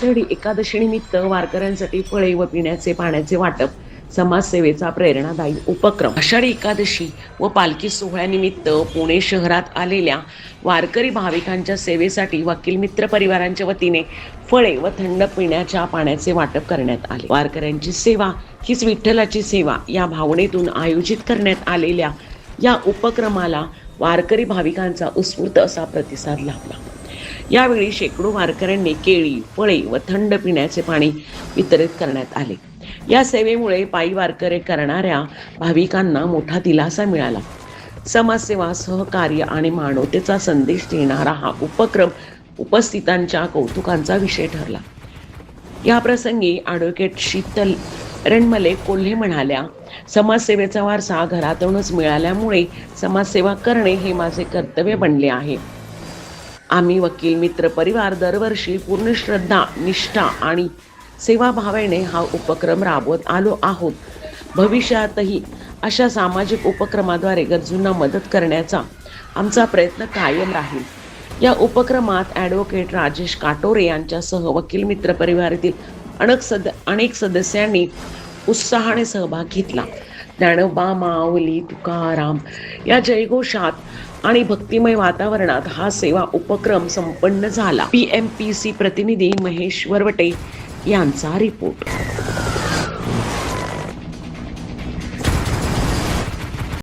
आषाढी एकादशीनिमित्त वारकऱ्यांसाठी फळे व पिण्याचे पाण्याचे वाटप समाजसेवेचा प्रेरणादायी उपक्रम। आषाढी एकादशी व पालखी सोहळ्यानिमित्त पुणे शहरात आलेल्या वारकरी भाविकांच्या सेवेसाठी वकील मित्र परिवारांच्या वतीने फळे व थंड पिण्याच्या पाण्याचे वाटप करण्यात आले। वारकऱ्यांची सेवा हीच विठ्ठलाची सेवा या भावनेतून आयोजित करण्यात आलेल्या या उपक्रमाला वारकरी भाविकांचा उत्स्फूर्त असा प्रतिसाद लाभला। यावेळी शेकडो वारकऱ्यांनी केळी, फळे व थंड पिण्याचे पाणी वितरित करण्यात आले। या सेवेमुळे पायी वारकरी करणाऱ्या भाविकांना मोठा दिलासा मिळाला। समाजसेवा, सहकार्य आणि मानवतेचा संदेश देणारा हा उपक्रम उपस्थितांच्या कौतुकाचा विषय ठरला। या प्रसंगी ॲडव्होकेट शीतल रणमले कोल्हे म्हणाल्या, समाजसेवेचा वारसा घरातूनच मिळाल्यामुळे समाजसेवा करणे हे माझे कर्तव्य बनले आहे। आम्ही वकील मित्र परिवार दरवर्षी पूर्ण श्रद्धा, निष्ठा आणि सेवाभावाने हा उपक्रम राबवत आलो आहोत। भविष्यातही अशा सामाजिक उपक्रमाद्वारे गरजूंना मदत करण्याचा आमचा प्रयत्न कायम राहील। या उपक्रमात ॲडव्होकेट राजेश काटोरे यांच्यासह वकील मित्र परिवारातील अनेक सदस्यांनी उत्साहाने सहभाग घेतला। ज्ञानोबा माऊली तुकाराम या जयघोषात आणि भक्तिमय वातावरणात हा सेवा उपक्रम संपन्न झाला। PMPC प्रतिनिधी महेश वरवटे यांचा रिपोर्ट।